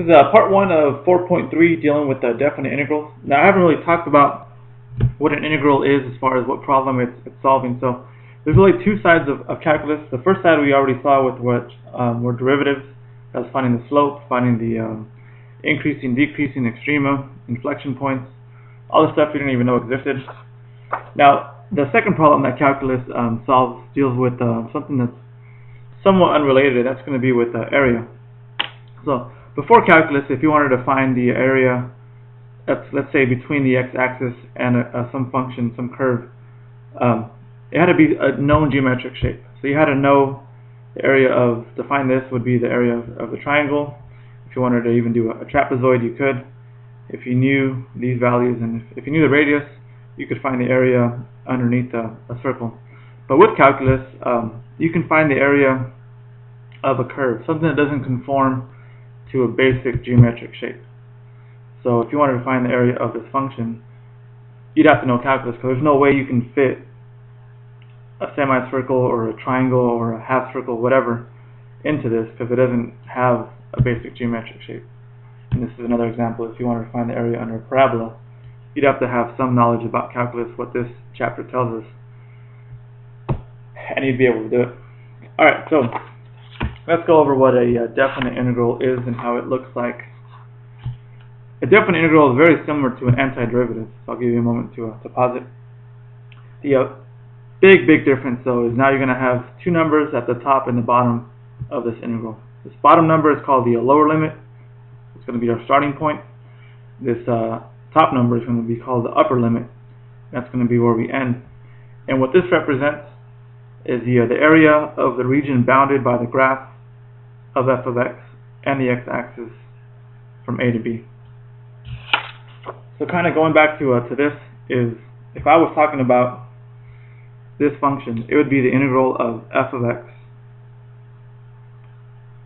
This is part 1 of 4.3 dealing with definite integrals. Now I haven't really talked about what an integral is as far as what problem it's solving. So there's really two sides of calculus. The first side we already saw with what were derivatives. That was finding the slope, finding the increasing, decreasing, extrema, inflection points, all the stuff we didn't even know existed. Now the second problem that calculus solves deals with something that's somewhat unrelated. That's going to be with area. So before calculus, if you wanted to find the area that's, let's say, between the x-axis and some function, some curve, it had to be a known geometric shape. So you had to know the area of, to find this would be the area of the triangle. If you wanted to even do a trapezoid, you could. If you knew these values, and if you knew the radius, you could find the area underneath a circle. But with calculus, you can find the area of a curve, something that doesn't conform to a basic geometric shape. So if you wanted to find the area of this function, you'd have to know calculus, because there's no way you can fit a semicircle or a triangle or a half circle, whatever, into this, because it doesn't have a basic geometric shape. And this is another example. If you wanted to find the area under a parabola, you'd have to have some knowledge about calculus, what this chapter tells us, and you'd be able to do it. Alright, so let's go over what a definite integral is and how it looks like. A definite integral is very similar to an antiderivative, so I'll give you a moment to pause it. The big difference, though, is now you're going to have two numbers at the top and the bottom of this integral. This bottom number is called the lower limit. It's going to be our starting point. This top number is going to be called the upper limit. That's going to be where we end. And what this represents is the area of the region bounded by the graph of f of x and the x-axis from a to b. So kind of going back to this is, if I was talking about this function, it would be the integral of f of x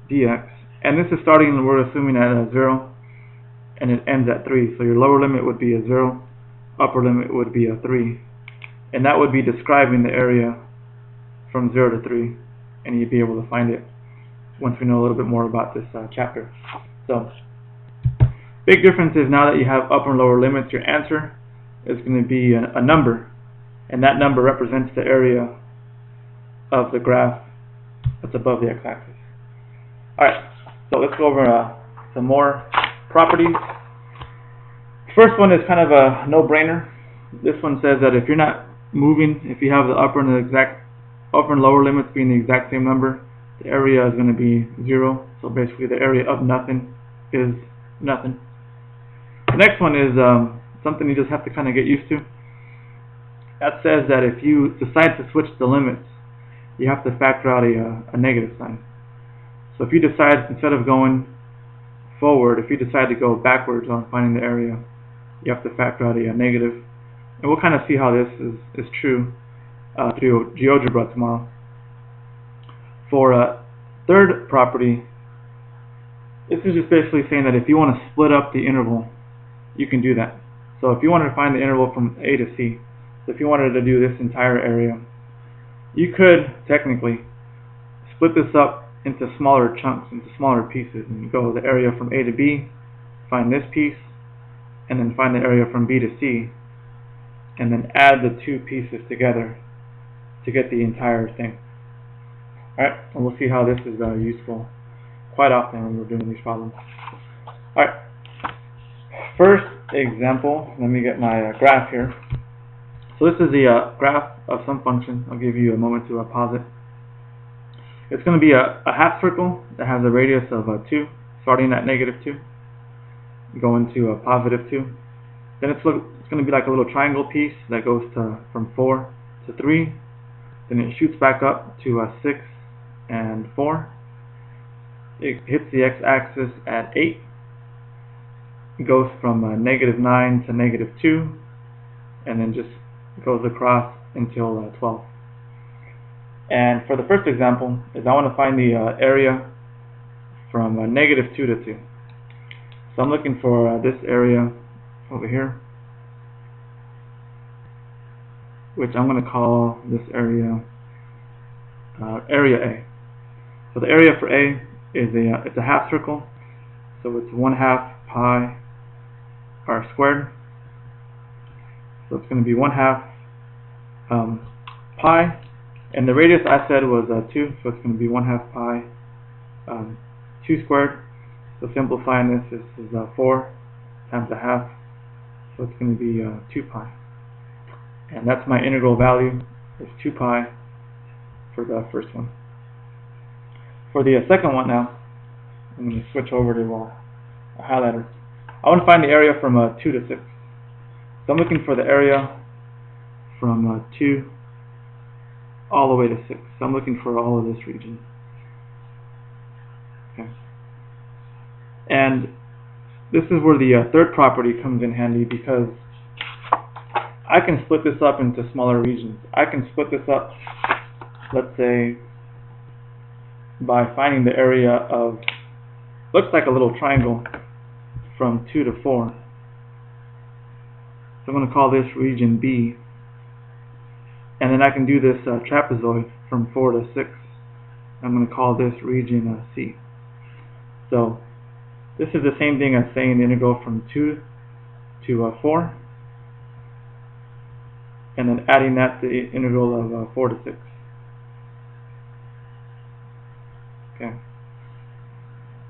dx, and this is starting, we're assuming, at 0, and it ends at 3. So your lower limit would be a 0, upper limit would be a 3, and that would be describing the area from 0 to 3, and you'd be able to find it once we know a little bit more about this chapter. So big difference is now that you have upper and lower limits, your answer is going to be a number, and that number represents the area of the graph that's above the x-axis. Alright, so let's go over some more properties. First one is kind of a no-brainer. This one says that if you're not moving, if you have the upper and lower limits being the exact same number, the area is going to be 0. So basically the area of nothing is nothing. The next one is something you just have to kind of get used to. That says that if you decide to switch the limits, you have to factor out a negative sign. So if you decide, instead of going forward, if you decide to go backwards on finding the area, you have to factor out a negative. And we'll kind of see how this is true through GeoGebra tomorrow. For a third property, this is just basically saying that if you want to split up the interval, you can do that. So if you wanted to find the interval from A to C, so if you wanted to do this entire area, you could technically split this up into smaller chunks, into smaller pieces, and you go the area from A to B, find this piece, and then find the area from B to C, and then add the two pieces together to get the entire thing. Alright, and we'll see how this is useful quite often when we're doing these problems. Alright, first example, let me get my graph here. So this is the graph of some function. I'll give you a moment to pause it. It's going to be a half circle that has a radius of 2, starting at -2, going to a +2. Then it's going to be like a little triangle piece that goes from 4 to 3. Then it shoots back up to 6 and 4. It hits the x-axis at 8. It goes from -9 to -2, and then just goes across until 12. And for the first example, is I want to find the area from -2 to 2. So I'm looking for this area over here, which I'm going to call this area area A. So the area for A is it's a half circle. So it's 1/2 pi r squared. So it's going to be 1/2 pi, and the radius I said was 2, so it's going to be 1/2 pi 2 squared. So simplifying this is 4 times 1/2, so it's going to be 2 pi. And that's my integral value, is 2 pi for the first one. For the second one now, I'm going to switch over to a highlighter. I want to find the area from 2 to 6. So I'm looking for the area from 2 all the way to 6. So I'm looking for all of this region. Okay. And this is where the third property comes in handy, because I can split this up into smaller regions. I can split this up, let's say, by finding the area of, looks like a little triangle, from 2 to 4. So I'm going to call this region B. And then I can do this trapezoid from 4 to 6. I'm going to call this region C. So this is the same thing as saying the integral from 2 to 4, and then adding that to the integral of 4 to 6. Okay.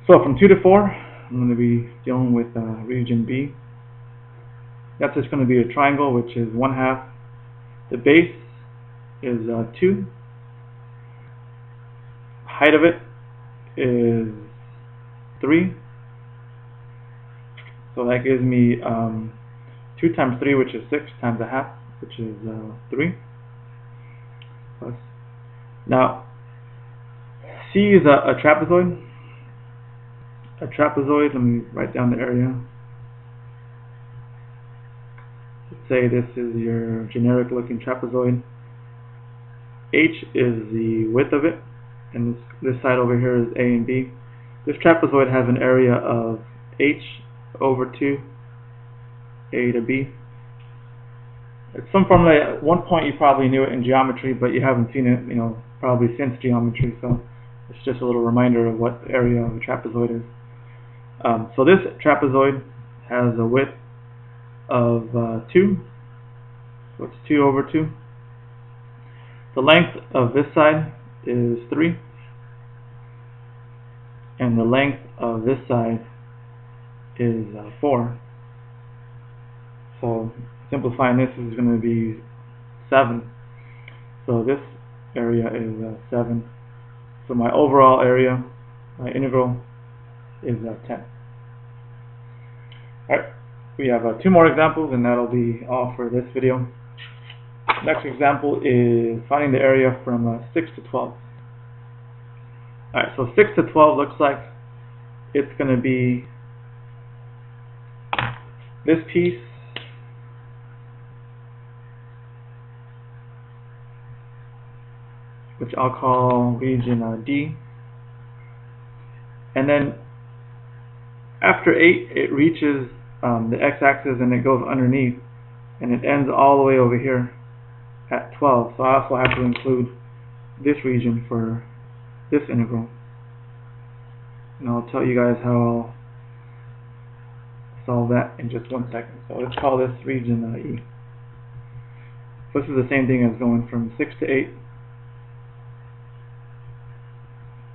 So from 2 to 4, I'm going to be dealing with region B. That's just going to be a triangle, which is 1/2. The base is 2. Height of it is 3. So that gives me 2 times 3, which is 6, times 1/2, which is 3. Plus. Now, C is a trapezoid. A trapezoid, let me write down the area. Let's say this is your generic looking trapezoid. H is the width of it, and this side over here is A and B. This trapezoid has an area of H over 2, A to B. It's some formula. At one point you probably knew it in geometry, but you haven't seen it, probably since geometry, so it's just a little reminder of what the area of a trapezoid is. So this trapezoid has a width of 2, so it's 2 over 2. The length of this side is 3, and the length of this side is 4. So simplifying this is going to be 7. So this area is 7. So my overall area, my integral, is 10. Alright, we have 2 more examples, and that'll be all for this video. Next example is finding the area from 6 to 12. Alright, so 6 to 12 looks like it's going to be this piece which I'll call region D, and then after 8 it reaches the x-axis and it goes underneath, and it ends all the way over here at 12. So I also have to include this region for this integral, and I'll tell you guys how I'll solve that in just 1 second. So let's call this region E. So this is the same thing as going from 6 to 8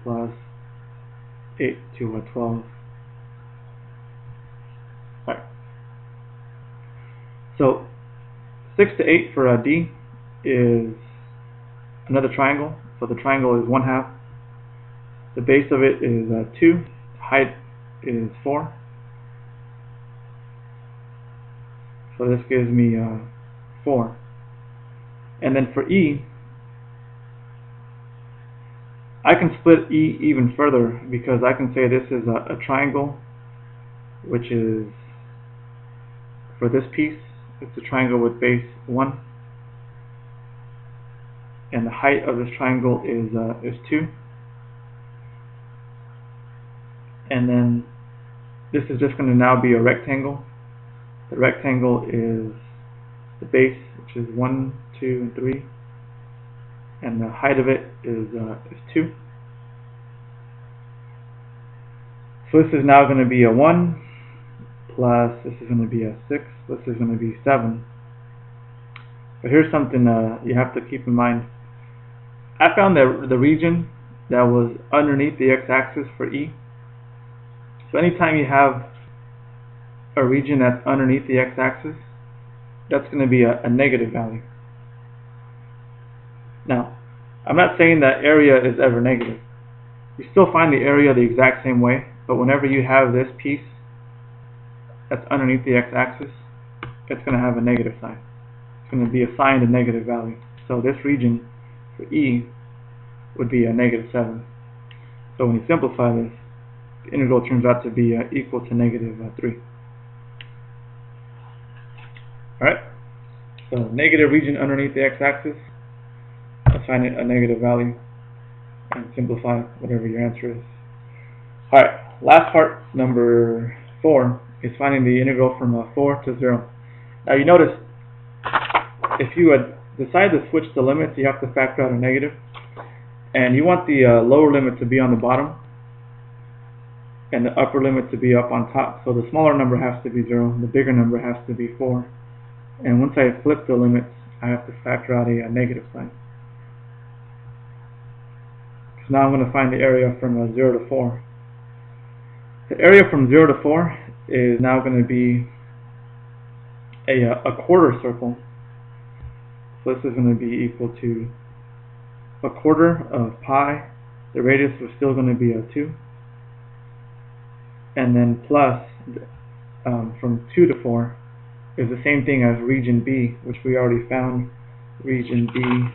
plus 8 to 12. Alright. So 6 to 8 for D is another triangle. So the triangle is 1/2. The base of it is 2. Height is 4. So this gives me 4. And then for E, I can split E even further, because I can say this is a triangle, which is, for this piece, it's a triangle with base 1, and the height of this triangle is 2. And then this is just going to now be a rectangle. The rectangle is the base, which is 1, 2, and 3, and the height of it is 2. So this is now going to be a 1 plus this is going to be a 6, this is going to be 7. But here's something you have to keep in mind. I found that the region that was underneath the x-axis for E. So anytime you have a region that's underneath the x-axis, that's going to be a negative value. Now, I'm not saying that area is ever negative. You still find the area the exact same way, but whenever you have this piece that's underneath the x-axis, it's going to have a negative sign. It's going to be assigned a negative value. So this region for E would be a -7. So when you simplify this, the integral turns out to be equal to -3. Alright, so negative region underneath the x-axis, assign it a negative value, and simplify whatever your answer is. Alright, last part, number 4, is finding the integral from 4 to 0. Now you notice, if you decide to switch the limits, you have to factor out a negative. And you want the lower limit to be on the bottom and the upper limit to be up on top. So the smaller number has to be 0, the bigger number has to be 4. And once I flip the limits, I have to factor out a negative sign. So now I'm going to find the area from 0 to 4. The area from 0 to 4 is now going to be a quarter circle. So this is going to be equal to a quarter of pi. The radius was still going to be a 2. And then plus from 2 to 4 is the same thing as region B, which we already found region B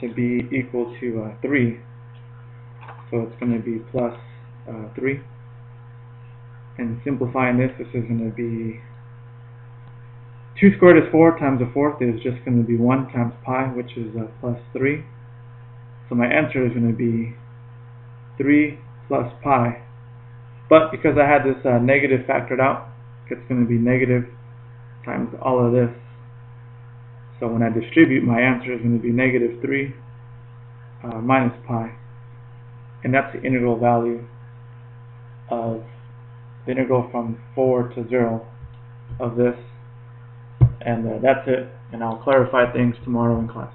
to be equal to 3. So it's going to be plus 3. And simplifying this, this is going to be 2 squared is 4 times a fourth is just going to be 1 times pi, which is plus 3. So my answer is going to be 3 plus pi. But because I had this negative factored out, it's going to be negative times all of this. So when I distribute, my answer is going to be -3 minus pi. And that's the integral value of the integral from 4 to 0 of this. And that's it, and I'll clarify things tomorrow in class.